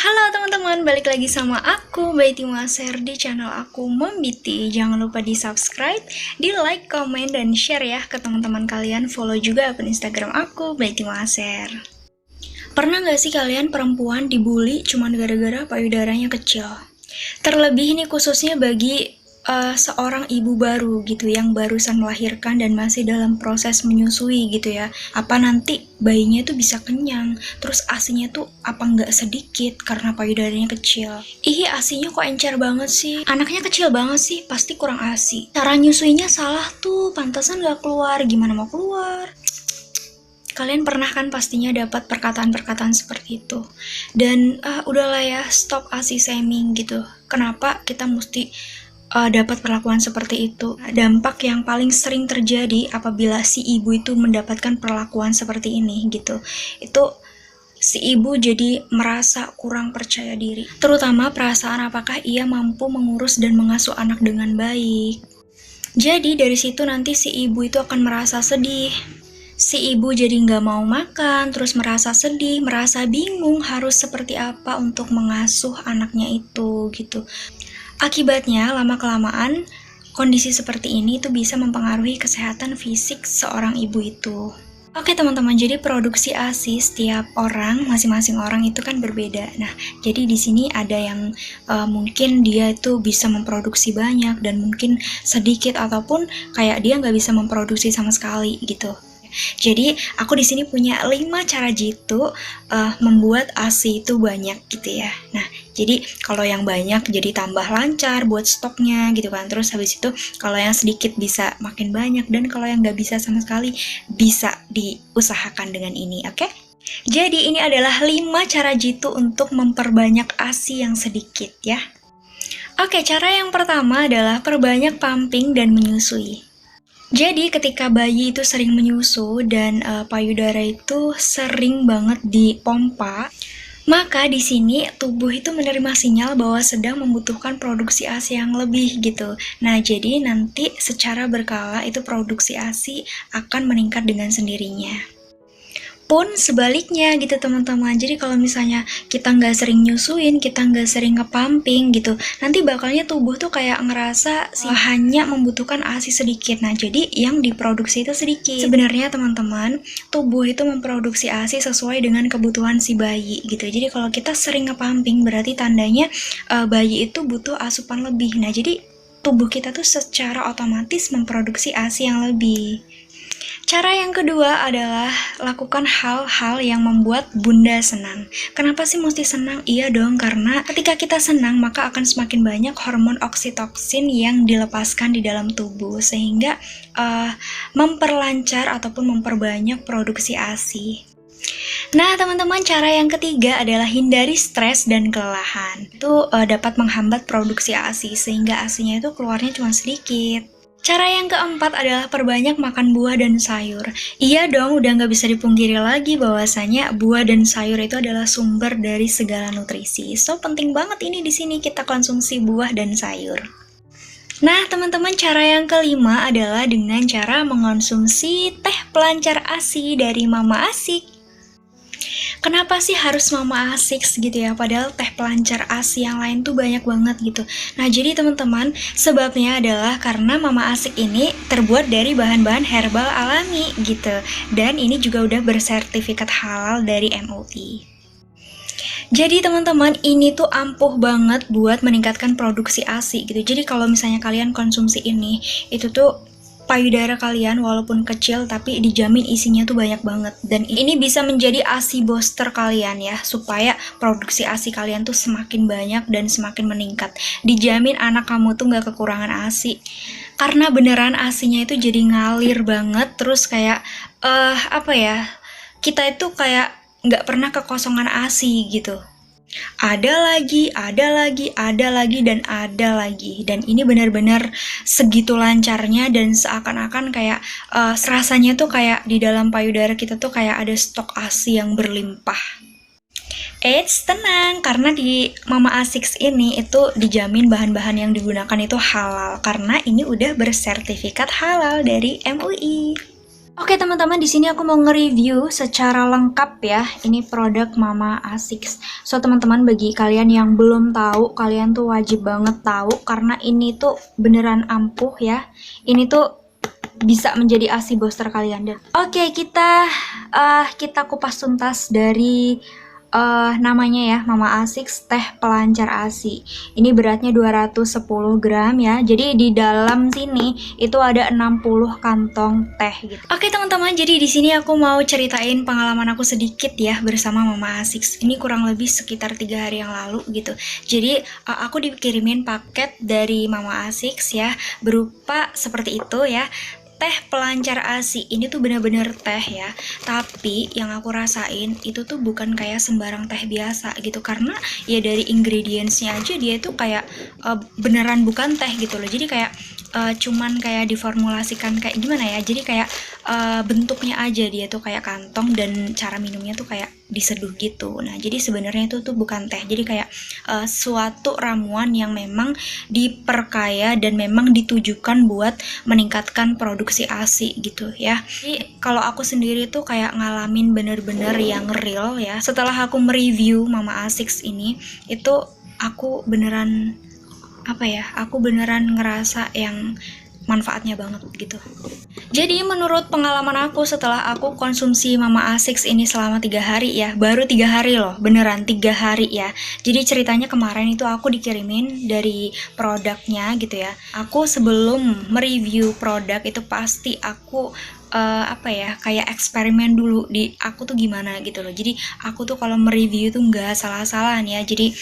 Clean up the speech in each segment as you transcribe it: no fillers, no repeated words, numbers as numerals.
Halo teman-teman, balik lagi sama aku, Baiti Maser di channel aku Membiti. Jangan lupa di subscribe, di like, komen, dan share ya ke teman-teman kalian. Follow juga akun Instagram aku, Baiti Maser. Pernah gak sih kalian perempuan dibully cuma gara-gara payudaranya kecil? Terlebih ini khususnya bagi seorang ibu baru gitu yang barusan melahirkan dan masih dalam proses menyusui gitu ya. Apa nanti bayinya tuh bisa kenyang, terus asinya tuh apa nggak sedikit karena payudaranya kecil. Ih, asinya kok encer banget sih, anaknya kecil banget sih, pasti kurang asi. Cara nyusuinya salah tuh, pantasan nggak keluar, gimana mau keluar? Kalian pernah kan pastinya dapat perkataan-perkataan seperti itu. Dan udahlah ya, stop asi shaming gitu. Kenapa kita mesti dapat perlakuan seperti itu? Dampak yang paling sering terjadi apabila si ibu itu mendapatkan perlakuan seperti ini gitu, itu si ibu jadi merasa kurang percaya diri, terutama perasaan apakah ia mampu mengurus dan mengasuh anak dengan baik. Jadi dari situ nanti si ibu itu akan merasa sedih. Si ibu jadi nggak mau makan, terus merasa sedih, merasa bingung harus seperti apa untuk mengasuh anaknya itu gitu. Akibatnya, lama-kelamaan, kondisi seperti ini tuh bisa mempengaruhi kesehatan fisik seorang ibu itu. Oke teman-teman, jadi produksi ASI setiap orang, masing-masing orang itu kan berbeda. Nah, jadi di sini ada yang mungkin dia itu bisa memproduksi banyak dan mungkin sedikit, ataupun kayak dia nggak bisa memproduksi sama sekali gitu. Jadi aku di sini punya 5 cara jitu membuat ASI itu banyak gitu ya. Nah, jadi kalau yang banyak jadi tambah lancar buat stoknya gitu kan. Terus habis itu kalau yang sedikit bisa makin banyak, dan kalau yang nggak bisa sama sekali bisa diusahakan dengan ini, oke? Jadi ini adalah 5 cara jitu untuk memperbanyak ASI yang sedikit ya. Oke, cara yang pertama adalah perbanyak pumping dan menyusui. Jadi ketika bayi itu sering menyusu dan payudara itu sering banget dipompa, maka di sini tubuh itu menerima sinyal bahwa sedang membutuhkan produksi ASI yang lebih gitu. Nah, jadi nanti secara berkala itu produksi ASI akan meningkat dengan sendirinya. Pun sebaliknya gitu teman-teman. Jadi kalau misalnya kita nggak sering nyusuin, kita nggak sering ngepumping gitu, nanti bakalnya tubuh tuh kayak ngerasa hanya membutuhkan ASI sedikit. Nah, jadi yang diproduksi itu sedikit. Sebenarnya teman-teman, tubuh itu memproduksi ASI sesuai dengan kebutuhan si bayi gitu. Jadi kalau kita sering ngepumping, berarti tandanya bayi itu butuh asupan lebih. Nah, jadi tubuh kita tuh secara otomatis memproduksi ASI yang lebih. Cara yang kedua adalah lakukan hal-hal yang membuat bunda senang. Kenapa sih mesti senang? Iya dong, karena ketika kita senang maka akan semakin banyak hormon oksitoksin yang dilepaskan di dalam tubuh, sehingga memperlancar ataupun memperbanyak produksi ASI. Nah teman-teman, cara yang ketiga adalah hindari stres dan kelelahan. Itu dapat menghambat produksi ASI sehingga ASInya itu keluarnya cuma sedikit. Cara yang keempat adalah perbanyak makan buah dan sayur. Iya dong, udah nggak bisa dipungkiri lagi bahwasanya buah dan sayur itu adalah sumber dari segala nutrisi. So, penting banget ini di sini kita konsumsi buah dan sayur. Nah, teman-teman, cara yang kelima adalah dengan cara mengonsumsi teh pelancar ASI dari Mama Asik. Kenapa sih harus Mama Asik gitu ya, padahal teh pelancar ASI yang lain tuh banyak banget gitu. Nah, jadi teman-teman, sebabnya adalah karena Mama Asik ini terbuat dari bahan-bahan herbal alami gitu. Dan ini juga udah bersertifikat halal dari MUI. Jadi teman-teman, ini tuh ampuh banget buat meningkatkan produksi ASI gitu. Jadi kalau misalnya kalian konsumsi ini, itu tuh payudara kalian walaupun kecil tapi dijamin isinya tuh banyak banget. Dan ini bisa menjadi ASI booster kalian ya, supaya produksi ASI kalian tuh semakin banyak dan semakin meningkat. Dijamin anak kamu tuh gak kekurangan ASI, karena beneran ASInya itu jadi ngalir banget. Terus kayak kita itu kayak gak pernah kekosongan ASI gitu. Ada lagi, dan ada lagi. Dan ini benar-benar segitu lancarnya, dan seakan-akan kayak rasanya tuh kayak di dalam payudara kita tuh kayak ada stok ASI yang berlimpah. Eits, tenang, karena di Mama Asik ini itu dijamin bahan-bahan yang digunakan itu halal, karena ini udah bersertifikat halal dari MUI. Oke teman-teman, di sini aku mau nge-review secara lengkap ya. Ini produk Mama A6. So teman-teman, bagi kalian yang belum tahu, kalian tuh wajib banget tahu karena ini tuh beneran ampuh ya. Ini tuh bisa menjadi ASI booster kalian deh. Oke, kita kupas tuntas dari namanya ya, Mama A6 teh pelancar ASI. Ini beratnya 210 gram ya. Jadi di dalam sini itu ada 60 kantong teh gitu. Oke teman-teman, jadi di sini aku mau ceritain pengalaman aku sedikit ya bersama Mama A6. Ini kurang lebih sekitar 3 hari yang lalu gitu. Jadi aku dikirimin paket dari Mama A6 ya, berupa seperti itu ya. Teh pelancar ASI ini tuh bener-bener teh ya, tapi yang aku rasain itu tuh bukan kayak sembarang teh biasa gitu, karena ya dari ingredientsnya aja dia tuh kayak beneran bukan teh gitu loh. Jadi kayak cuman kayak diformulasikan kayak gimana ya, jadi kayak bentuknya aja dia tuh kayak kantong dan cara minumnya tuh kayak diseduh gitu. Nah jadi sebenarnya itu tuh bukan teh, jadi kayak suatu ramuan yang memang diperkaya dan memang ditujukan buat meningkatkan produksi ASI gitu ya. Jadi kalau aku sendiri tuh kayak ngalamin bener-bener yang real ya. Setelah aku mereview Mama A6 ini, itu aku beneran aku beneran ngerasa yang manfaatnya banget gitu. Jadi menurut pengalaman aku setelah aku konsumsi Mama A6 ini selama 3 hari ya, baru 3 hari loh, beneran 3 hari ya. Jadi ceritanya kemarin itu aku dikirimin dari produknya gitu ya. Aku sebelum mereview produk itu pasti aku kayak eksperimen dulu di aku tuh gimana gitu loh. Jadi aku tuh kalau mereview tuh nggak salah-salahan ya. Jadi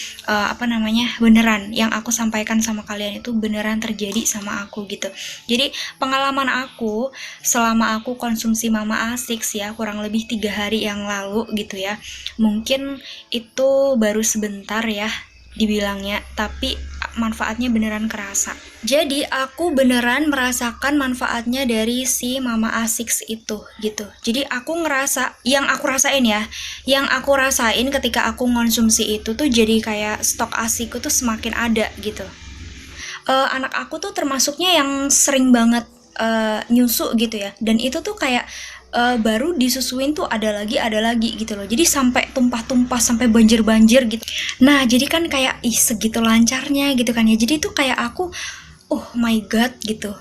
beneran yang aku sampaikan sama kalian itu beneran terjadi sama aku gitu. Jadi pengalaman aku selama aku konsumsi Mama A6 ya, kurang lebih 3 hari yang lalu gitu ya. Mungkin itu baru sebentar ya dibilangnya, tapi manfaatnya beneran kerasa. Jadi aku beneran merasakan manfaatnya dari si Mama A6 itu gitu. Jadi aku ngerasa, yang aku rasain ketika aku konsumsi itu tuh jadi kayak stok ASIku tuh semakin ada gitu. Anak aku tuh termasuknya yang sering banget nyusu gitu ya, dan itu tuh kayak baru disusuin tuh ada lagi gitu loh. Jadi sampai tumpah-tumpah, sampai banjir-banjir gitu. Nah jadi kan kayak segitu lancarnya gitu kan ya. Jadi tuh kayak aku oh my god gitu.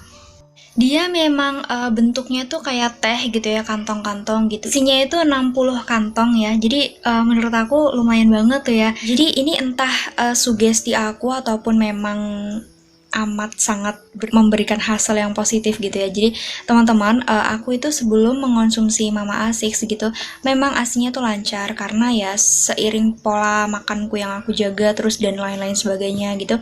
Dia memang bentuknya tuh kayak teh gitu ya, kantong-kantong gitu. Isinya itu 60 kantong ya. Jadi menurut aku lumayan banget tuh ya. Jadi ini entah sugesti aku ataupun memang amat sangat memberikan hasil yang positif gitu ya. Jadi teman-teman, aku itu sebelum mengonsumsi Mama A6 gitu, memang asinya tuh lancar karena ya seiring pola makanku yang aku jaga terus dan lain-lain sebagainya gitu,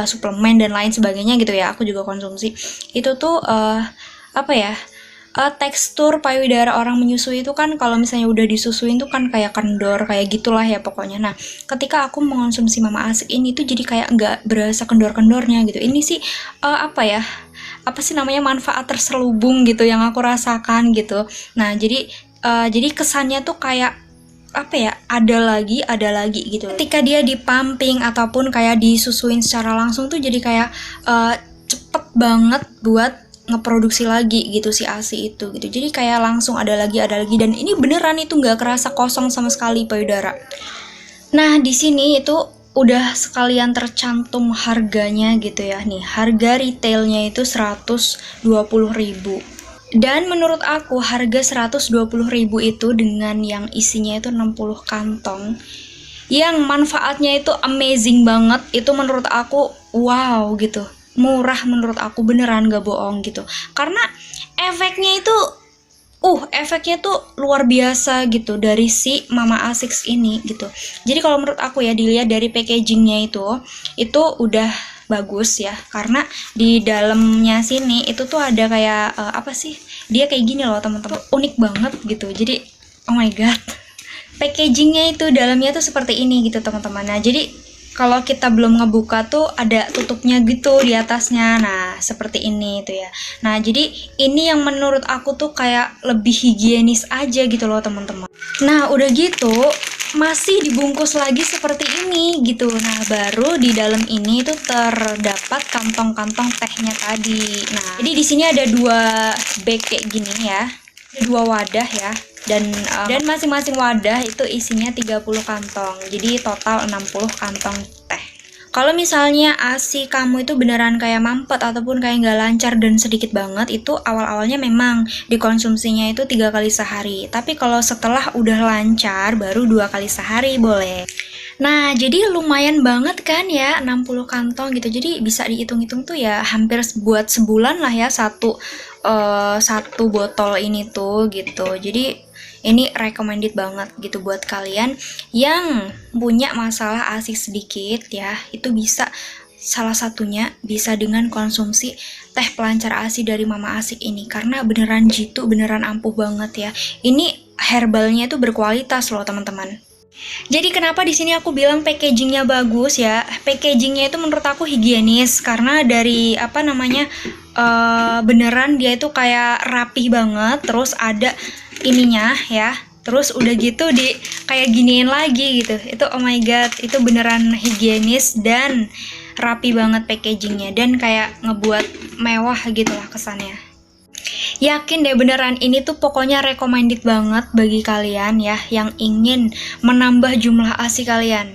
suplemen dan lain sebagainya gitu ya, aku juga konsumsi. Itu tuh tekstur payudara orang menyusui itu kan kalau misalnya udah disusuin tuh kan kayak kendor, kayak gitulah ya pokoknya. Nah, ketika aku mengonsumsi Mama A6 ini tuh jadi kayak nggak berasa kendor-kendornya gitu. Ini sih manfaat terselubung gitu yang aku rasakan gitu. Nah, jadi kesannya tuh kayak ada lagi gitu. Ketika dia dipumping ataupun kayak disusuin secara langsung tuh jadi kayak cepet banget buat ngeproduksi lagi gitu si ASI itu gitu. Jadi kayak langsung ada lagi dan ini beneran itu nggak kerasa kosong sama sekali payudara. Nah di sini itu udah sekalian tercantum harganya gitu ya. Nih harga retailnya itu 120.000. Dan menurut aku harga 120.000 itu dengan yang isinya itu 60 kantong yang manfaatnya itu amazing banget, itu menurut aku wow gitu. Murah menurut aku, beneran gak bohong gitu. Karena efeknya tuh luar biasa gitu dari si Mama A6 ini gitu. Jadi kalau menurut aku ya, dilihat dari packagingnya itu udah bagus ya, karena di dalamnya sini itu tuh ada kayak dia kayak gini loh teman-teman, unik banget gitu. Jadi oh my god, packagingnya itu dalamnya tuh seperti ini gitu teman-teman. Nah jadi kalau kita belum ngebuka tuh ada tutupnya gitu di atasnya. Nah, seperti ini tuh ya. Nah, jadi ini yang menurut aku tuh kayak lebih higienis aja gitu loh, teman-teman. Nah, udah gitu masih dibungkus lagi seperti ini gitu. Nah, baru di dalam ini tuh terdapat kantong-kantong tehnya tadi. Nah, jadi di sini ada 2 bag kayak gini ya. 2 wadah ya. Dan masing-masing wadah itu isinya 30 kantong. Jadi total 60 kantong teh. Kalau misalnya ASI kamu itu beneran kayak mampet ataupun kayak nggak lancar dan sedikit banget, itu awal-awalnya memang dikonsumsinya itu 3 kali sehari. Tapi kalau setelah udah lancar baru 2 kali sehari boleh. Nah, jadi lumayan banget kan ya 60 kantong gitu. Jadi bisa dihitung-hitung tuh ya hampir buat sebulan lah ya satu botol ini tuh gitu. Jadi ini recommended banget gitu buat kalian yang punya masalah ASI sedikit ya. Itu bisa salah satunya bisa dengan konsumsi teh pelancar ASI dari Mama Asik ini karena beneran jitu, beneran ampuh banget ya. Ini herbalnya itu berkualitas loh teman-teman. Jadi kenapa di sini aku bilang packagingnya bagus ya? Packagingnya itu menurut aku higienis karena dari beneran dia itu kayak rapih banget, terus ada ininya ya, terus udah gitu di kayak giniin lagi gitu. Itu oh my god, itu beneran higienis dan rapi banget packagingnya dan kayak ngebuat mewah gitu lah kesannya. Yakin deh beneran ini tuh pokoknya recommended banget bagi kalian ya yang ingin menambah jumlah ASI kalian.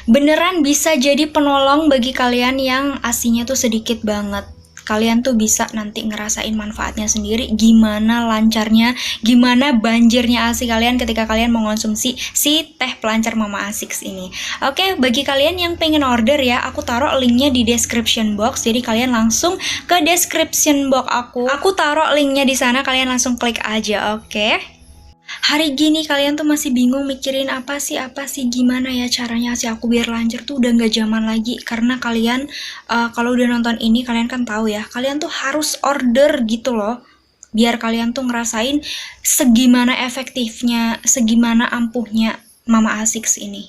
Beneran bisa jadi penolong bagi kalian yang ASInya tuh sedikit banget. Kalian tuh bisa nanti ngerasain manfaatnya sendiri, gimana lancarnya, gimana banjirnya ASI kalian ketika kalian mengonsumsi si teh pelancar Mama Asik ini. Oke, bagi kalian yang pengen order ya, aku taruh linknya di description box, jadi kalian langsung ke description box aku taruh linknya di sana, kalian langsung klik aja, oke? Hari gini kalian tuh masih bingung mikirin apa sih gimana ya caranya ASI aku biar lancar tuh udah nggak zaman lagi karena kalian kalau udah nonton ini kalian kan tahu ya kalian tuh harus order gitu loh biar kalian tuh ngerasain segimana efektifnya, segimana ampuhnya Mama Asik ini.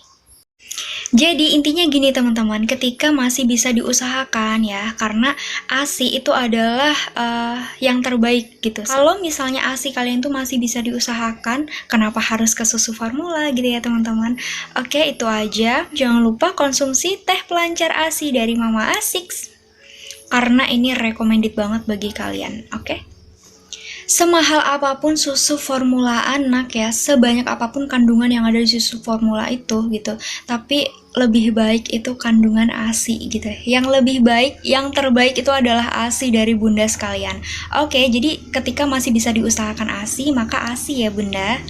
Jadi intinya gini teman-teman, ketika masih bisa diusahakan ya, karena ASI itu adalah yang terbaik gitu. Kalau misalnya ASI kalian tuh masih bisa diusahakan, kenapa harus ke susu formula gitu ya teman-teman? Oke, itu aja. Jangan lupa konsumsi teh pelancar ASI dari Mama Asik, karena ini recommended banget bagi kalian, oke? Semahal apapun susu formula anak ya, sebanyak apapun kandungan yang ada di susu formula itu gitu, tapi lebih baik itu kandungan ASI gitu. Yang lebih baik, yang terbaik itu adalah ASI dari bunda sekalian. Oke, jadi ketika masih bisa diusahakan ASI, maka ASI ya bunda.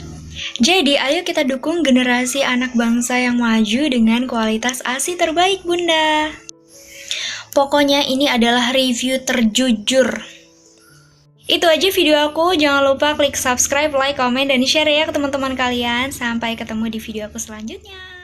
Jadi ayo kita dukung generasi anak bangsa yang maju dengan kualitas ASI terbaik bunda. Pokoknya ini adalah review terjujur. Itu aja video aku, jangan lupa klik subscribe, like, komen, dan share ya ke teman-teman kalian. Sampai ketemu di video aku selanjutnya.